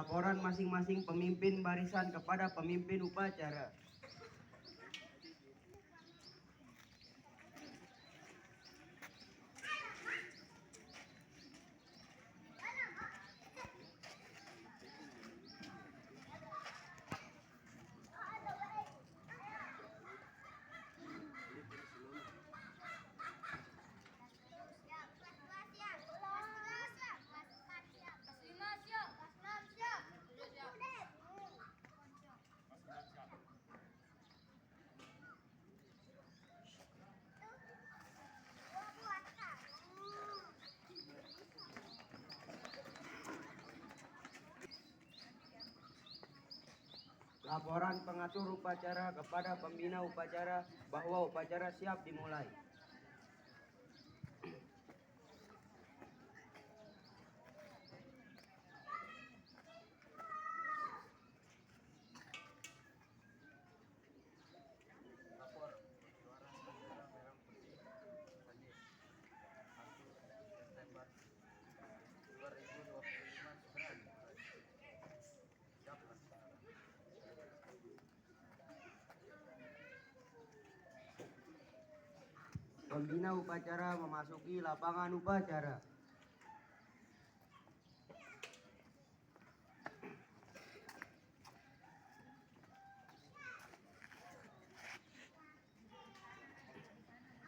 Laporan masing-masing pemimpin barisan kepada pemimpin upacara. Laporan pengatur upacara kepada pembina upacara bahwa upacara siap dimulai. Pembina upacara memasuki lapangan upacara.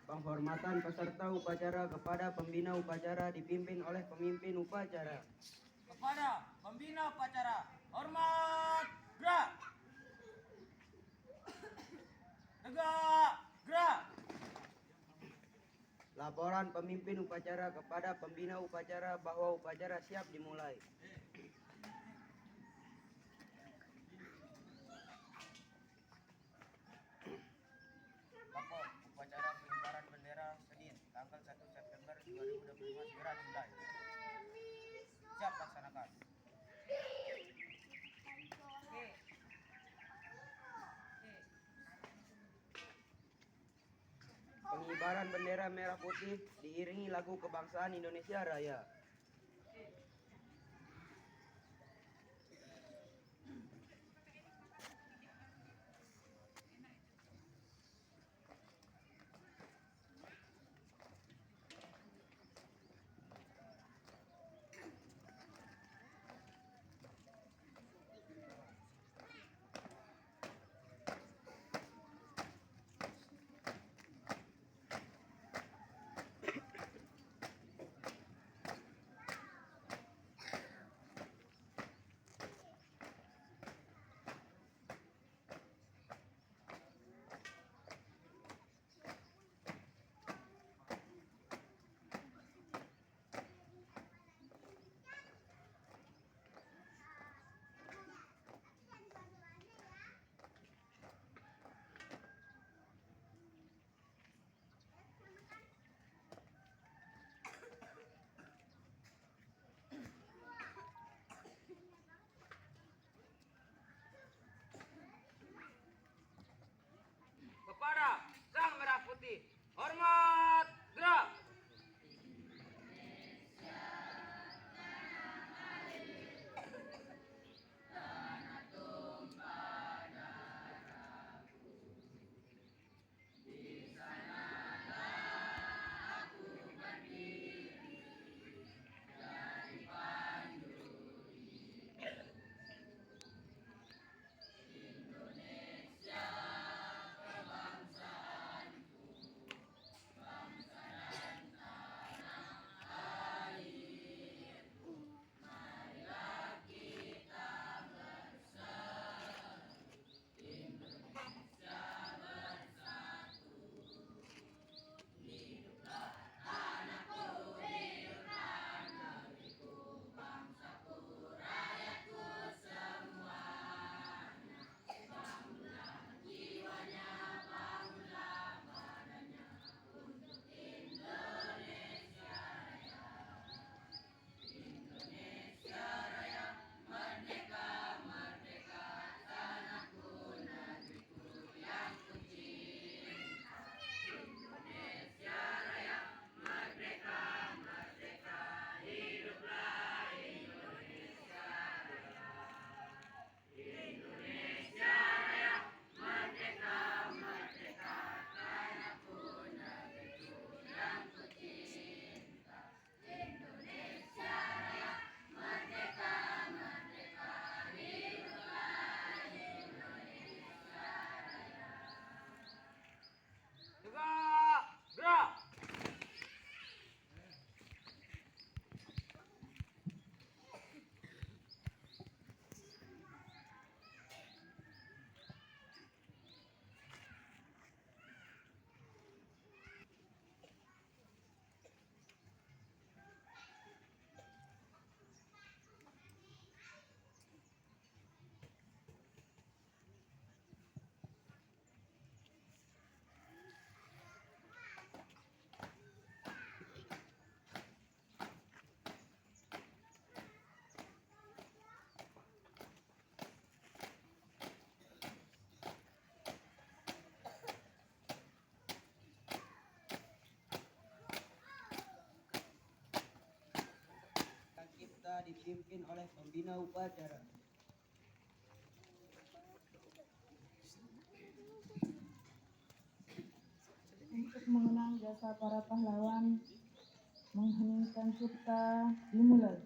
Penghormatan peserta upacara kepada pembina upacara dipimpin oleh pemimpin upacara. Kepada pembina upacara, hormat, gerak. Tegak, gerak. Laporan pemimpin upacara kepada pembina upacara bahwa upacara siap dimulai. Lapor upacara pengibaran bendera Senin, tanggal 1 September 2025 segera dimulai. Siap laksanakan. Pengibaran bendera merah putih diiringi lagu kebangsaan Indonesia Raya. Kepada Sang Merah Putih, hormat, gerak. dipimpin oleh pembina upacara. Untuk mengenang jasa para pahlawan, mengheningkan cipta dimulai.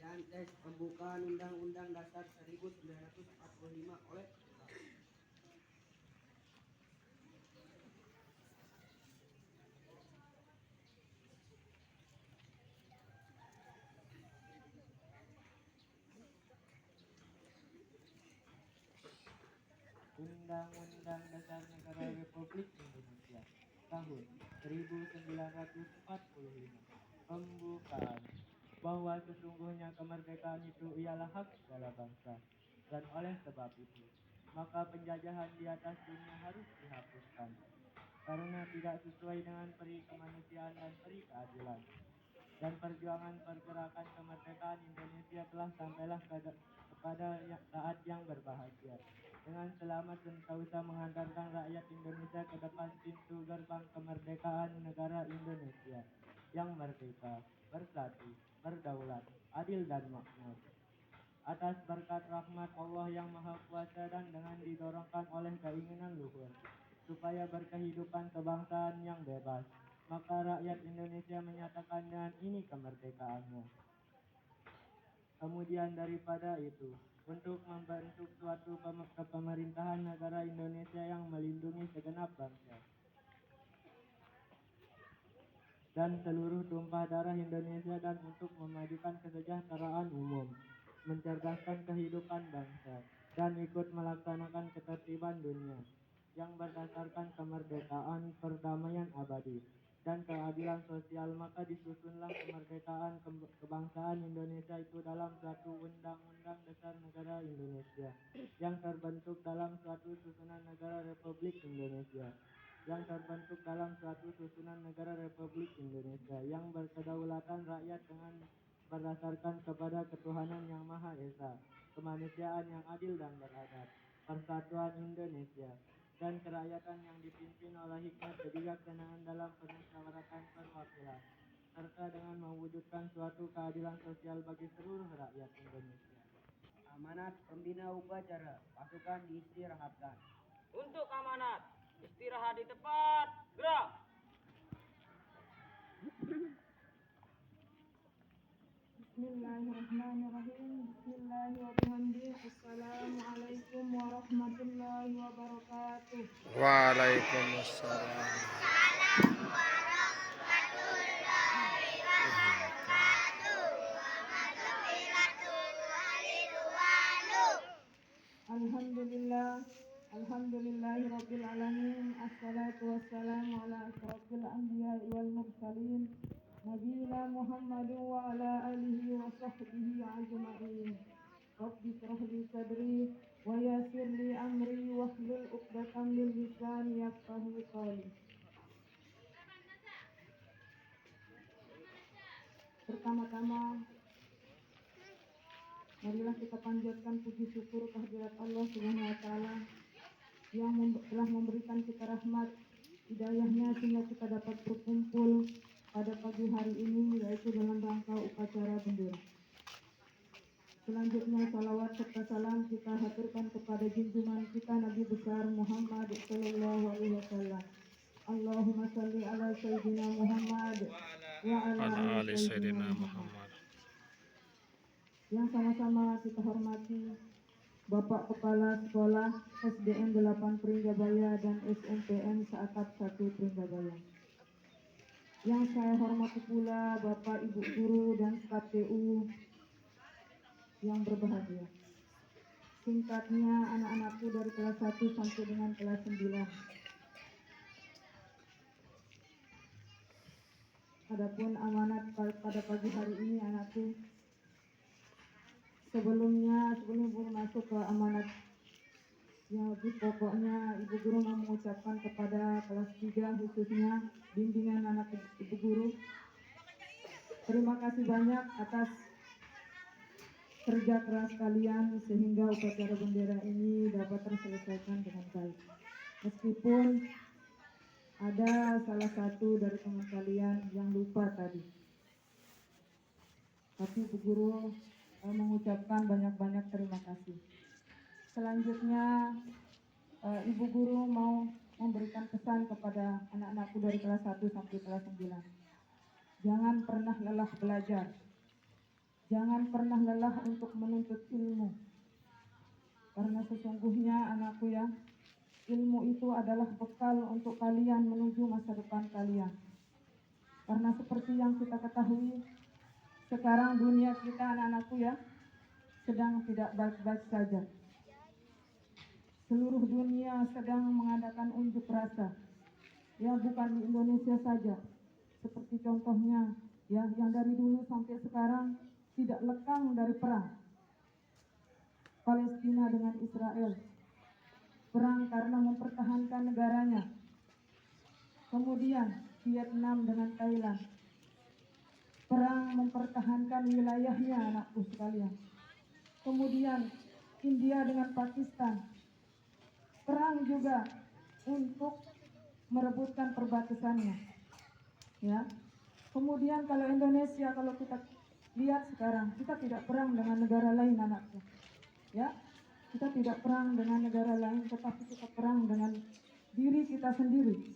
Bacaan teks pembukaan Undang-Undang Dasar 1945 oleh Undang-Undang Dasar Negara Republik Indonesia tahun 1945. Pembukaan bahwa sesungguhnya kemerdekaan itu ialah hak segala bangsa, dan oleh sebab itu maka penjajahan di atas dunia harus dihapuskan karena tidak sesuai dengan peri kemanusiaan dan peri keadilan. Dan perjuangan pergerakan kemerdekaan Indonesia telah sampailah kepada saat yang berbahagia, dengan selamat sentosa mengantarkan rakyat Indonesia ke depan pintu gerbang kemerdekaan negara Indonesia yang merdeka, bersatu, berdaulat, adil dan makmur. Atas berkat rahmat Allah yang Maha Kuasa dan dengan didorongkan oleh keinginan luhur supaya berkehidupan kebangsaan yang bebas, maka rakyat Indonesia menyatakan dengan ini kemerdekaannya. Kemudian daripada itu, untuk membentuk suatu kepemerintahan negara Indonesia yang melindungi segenap bangsa dan seluruh tumpah darah Indonesia, dan untuk memajukan kesejahteraan umum, mencerdaskan kehidupan bangsa, dan ikut melaksanakan ketertiban dunia yang berdasarkan kemerdekaan, perdamaian abadi, dan keadilan sosial, maka disusunlah kemerdekaan kebangsaan Indonesia itu dalam suatu Undang-Undang Dasar Negara Indonesia yang terbentuk dalam suatu susunan negara Republik Indonesia yang berkedaulatan rakyat dengan berdasarkan kepada ketuhanan yang Maha Esa, kemanusiaan yang adil dan beradab, persatuan Indonesia, dan kerakyatan yang dipimpin oleh hikmat kebijaksanaan dalam permusyawaratan perwakilan, serta dengan mewujudkan suatu keadilan sosial bagi seluruh rakyat Indonesia. amanat pembina upacara. Pasukan diistirahatkan. Untuk amanat, istirahat di tempat, gerak. Bismillahirrahmanirrahim. Bismillahirrahmanirrahim. Bismillahirrahmanirrahim. Assalamualaikum warahmatullahi wabarakatuh. Waalaikumsalam. Alhamdulillah. Alhamdulillahirabbil alamin. Assalatu wassalamu ala asyrafil anbiya'i wal mursalin. Nabiyina Muhammadin wa ala alihi wa sahbihi ajma'in. Rabbi shrah li sadri wa yassir li amri wahlul 'uqdatam min lisani yafqahu qawli. Pertama-tama, marilah kita panjatkan puji syukur kehadirat Allah Subhanahu wa taala yang telah memberikan kita rahmat hidayahnya sehingga kita dapat berkumpul pada pagi hari ini, yaitu dalam rangka upacara bendera. Selanjutnya salawat serta salam kita haturkan kepada junjungan kita Nabi besar Muhammad sallallahu alaihi wasallam. Allahumma shalli ala sayyidina Muhammad wa ala ali sayyidina Muhammad. Yang sama-sama kita hormati Bapak Kepala Sekolah SDN 8 Pringgabaya dan SMPN Seatap 1 Pringgabaya. Yang saya hormati pula Bapak Ibu Guru dan KPU yang berbahagia. Singkatnya anak-anakku dari kelas 1 sampai dengan kelas 9. Adapun amanat pada pagi hari ini anakku, sebelum masuk ke amanat yang lebih pokoknya, Ibu Guru mau mengucapkan kepada kelas 3 khususnya bimbingan anak Ibu Guru, terima kasih banyak atas kerja keras kalian sehingga upacara bendera ini dapat terselesaikan dengan baik. Meskipun ada salah satu dari teman kalian yang lupa tadi, tapi Ibu Guru mengucapkan banyak-banyak terima kasih. Selanjutnya Ibu Guru mau memberikan pesan kepada anak-anakku dari kelas 1 sampai kelas 9. Jangan pernah lelah belajar. Jangan pernah lelah untuk menuntut ilmu. Karena sesungguhnya anakku ya, ilmu itu adalah bekal untuk kalian menuju masa depan kalian. Karena seperti yang kita ketahui, sekarang dunia kita anak-anakku ya, sedang tidak baik-baik saja. Seluruh dunia sedang mengadakan unjuk rasa. Ya, bukan di Indonesia saja. Seperti contohnya ya, yang dari dulu sampai sekarang tidak lekang dari perang. Palestina dengan Israel. Perang karena mempertahankan negaranya. Kemudian Vietnam dengan Thailand. Perang mempertahankan wilayahnya anakku sekalian. Kemudian India dengan Pakistan. Perang juga untuk merebutkan perbatasannya. Ya. Kemudian kalau Indonesia, kalau kita lihat sekarang, kita tidak perang dengan negara lain anakku. Ya. Kita tidak perang dengan negara lain, tetapi kita perang dengan diri kita sendiri.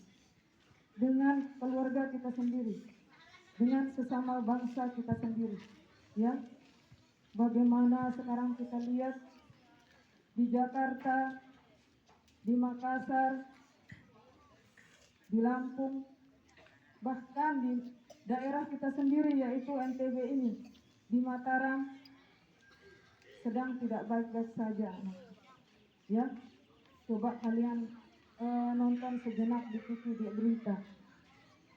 Dengan keluarga kita sendiri. Dengan sesama bangsa kita sendiri. Ya. Bagaimana sekarang kita lihat di Jakarta, di Makassar, di Lampung, bahkan di daerah kita sendiri yaitu NTB ini, di Mataram, sedang tidak baik-baik saja. Ya, coba kalian nonton sejenak di TV, di berita,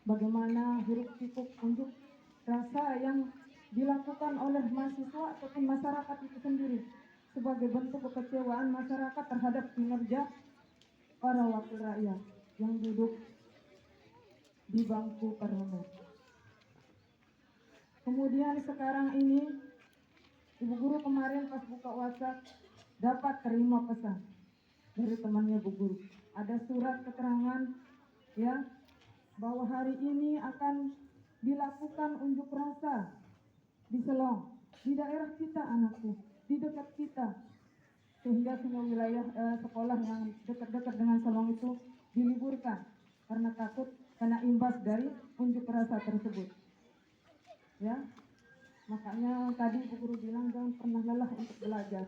bagaimana hiruk pikuk unjuk rasa yang dilakukan oleh mahasiswa ataupun masyarakat itu sendiri sebagai bentuk kekecewaan masyarakat terhadap kinerja para wakil rakyat yang duduk di bangku parlemen. Kemudian sekarang ini Ibu Guru kemarin pas buka WhatsApp dapat terima pesan dari temannya Bu Guru. Ada surat keterangan ya bahwa hari ini akan dilakukan unjuk rasa di Selong, di daerah kita anakku, di dekat kita. Sehingga semua wilayah sekolah yang dekat-dekat dengan Selong itu diliburkan karena takut kena imbas dari unjuk rasa tersebut. Ya, Makanya tadi Bu Guru bilang jangan pernah lelah untuk belajar.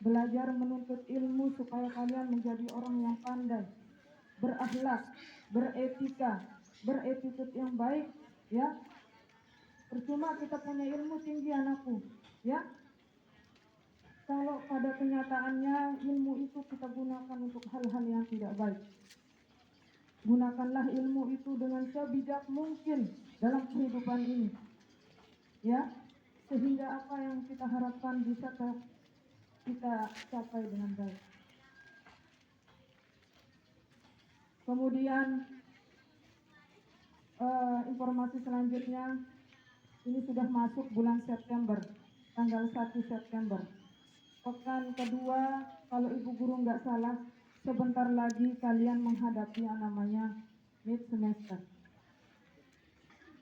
Belajar menuntut ilmu supaya kalian menjadi orang yang pandai, berakhlak, beretika, beretitut yang baik, ya. Percuma kita punya ilmu tinggi anakku, ya. Kalau pada kenyataannya ilmu itu kita gunakan untuk hal-hal yang tidak baik. Gunakanlah ilmu itu dengan sebijak mungkin dalam kehidupan ini, ya, sehingga apa yang kita harapkan bisa kita capai dengan baik. Kemudian informasi selanjutnya, ini sudah masuk bulan September, tanggal 1 September. Pekan kedua, kalau Ibu Guru nggak salah, sebentar lagi kalian menghadapi yang namanya mid semester.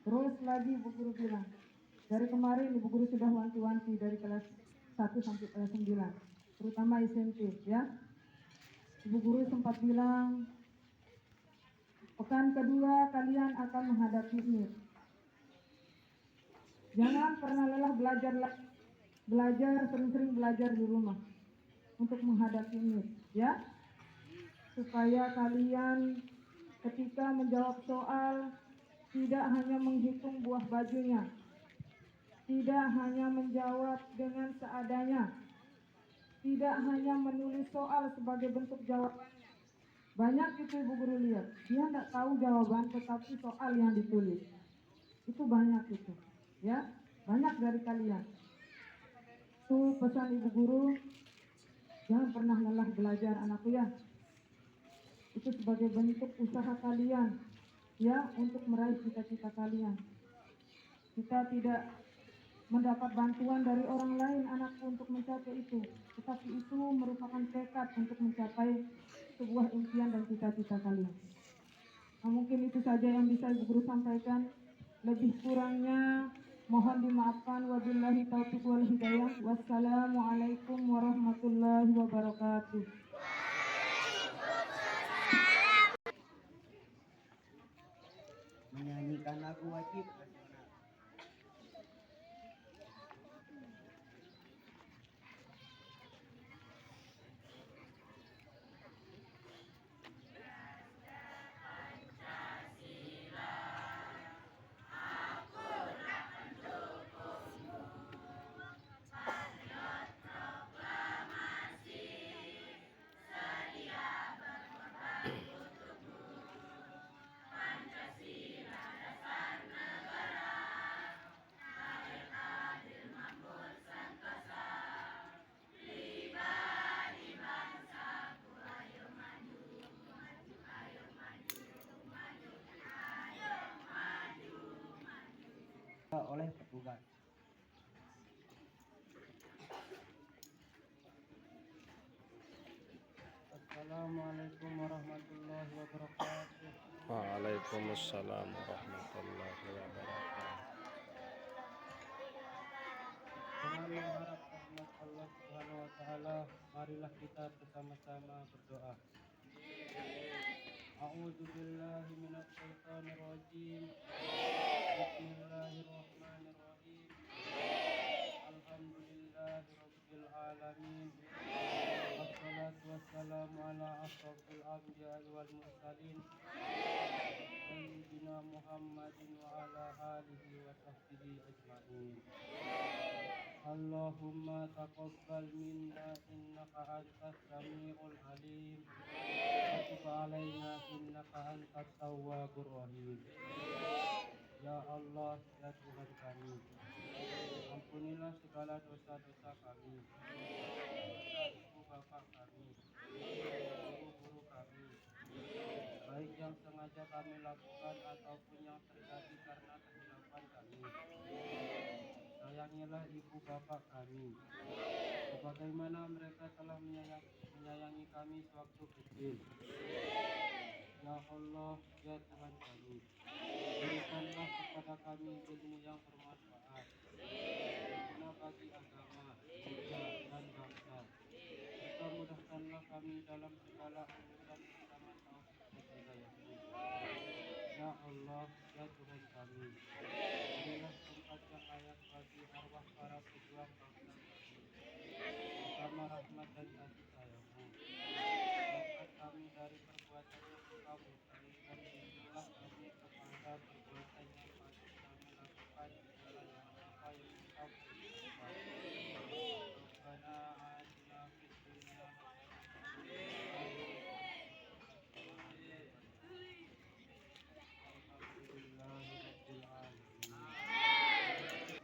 Terus lagi Ibu Guru bilang, dari kemarin Ibu Guru sudah wanti-wanti dari kelas 1 sampai kelas 9, terutama SMP, ya. Ibu Guru sempat bilang, pekan kedua kalian akan menghadapi mid. Jangan pernah lelah belajar, sering-sering belajar di rumah untuk menghadapi mid, ya. Supaya kalian ketika menjawab soal tidak hanya menghitung buah bajunya, tidak hanya menjawab dengan seadanya, tidak hanya menulis soal sebagai bentuk jawabannya. Banyak itu Ibu Guru lihat, dia tidak tahu jawaban tetapi soal yang ditulis. Itu banyak itu, ya, banyak dari kalian. Itu pesan Ibu Guru, jangan pernah lelah belajar anakku, ya. Itu sebagai bentuk usaha kalian, ya, untuk meraih cita-cita kalian. Kita tidak mendapat bantuan dari orang lain anakku untuk mencapai itu, tetapi itu merupakan tekad untuk mencapai sebuah impian dan cita-cita kalian. Nah, mungkin itu saja yang bisa Ibu Guru sampaikan. Lebih kurangnya mohon dimaafkan. Wabillahi taufiq wal hidayah. Wassalamualaikum warahmatullahi wabarakatuh. Menyanyikan lagu wajib nasional. Oleh petugas. Assalamualaikum warahmatullahi wabarakatuh. Waalaikumsalam warahmatullahi wabarakatuh. Dengan mengharap rahmat Allah Subhanahu wa taala, marilah kita bersama-sama berdoa. A'udzubillahi minasyaitonir rajim. Bismillahirrahmanirrahim. Alhamdulillahirabbil alamin. Wassalatu wassalamu ala asyrofil anbiya'i wal mursalin. Sayyidina Muhammadin wa ala alihi wa sahbihi ajma'in. Allahumma taqabbal minna innaka antas samiul alim wa tub alaina innaka antat tawwabur rahim. Ya Allah, ya Tuhan kami, ampunilah segala dosa-dosa kami, ibu bapak kami, guru-guru kami, baik yang sengaja kami lakukan ataupun yang terjadi karena kesilapan kami. Sayangilah ibu bapak kami, sebagaimana mereka telah menyayangi kami sewaktu kecil. Ya Allah, ya Tuhan kami, berikanlah kepada kami ilmu yang bermanfaat, berguna bagi agama, negara, dan bangsa. Serta mudahkanlah kami dalam segala urusan bersama taufik dan hidayah. Ya Allah, ya Tuhan kami, berilah tempat yang layak bagi arwah para pejuang bangsa kami, bersama rahmat dan kasih sayang-Mu. Angkat kami dari perbuatan yang Engkau murkai dan bimbinglah kami kepada perbuatan yang patut kami lakukan di jalan yang apa yang Engkau perintahkan. Rabbana atina fid dunya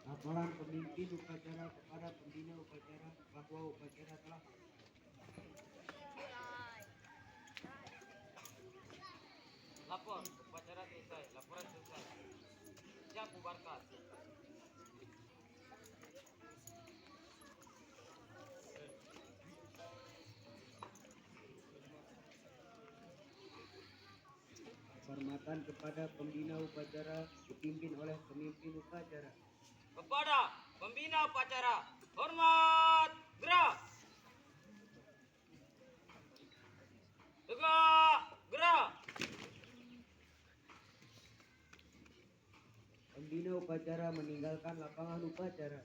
Laporan pemimpin upacara kepada pembina upacara bahwa upacara telah Lapor, upacara selesai, laporan selesai. Siap bubarkan. Penghormatan kepada pembina upacara dipimpin oleh pemimpin upacara. Kepada pembina upacara, hormat, gerak. Tegak, gerak. Pembina upacara meninggalkan lapangan upacara.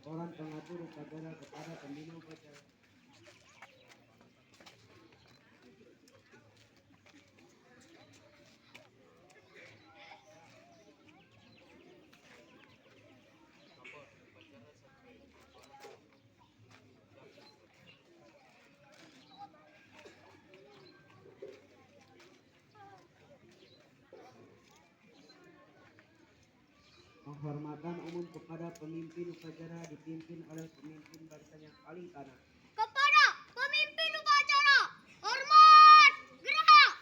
Laporan pengatur upacara kepada pembina upacara. Penghormatan umum kepada pemimpin upacara dipimpin oleh pemimpin barisan yang paling kanan. Kepada pemimpin upacara, hormat, gerak.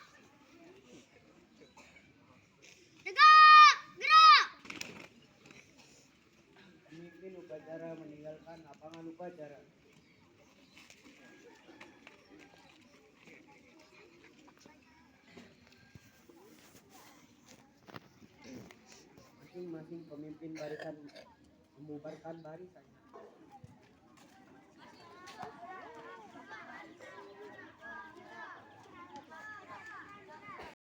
Tegak, gerak. Pemimpin upacara meninggalkan lapangan upacara. Masing-masing pemimpin barisan membubarkan barisannya.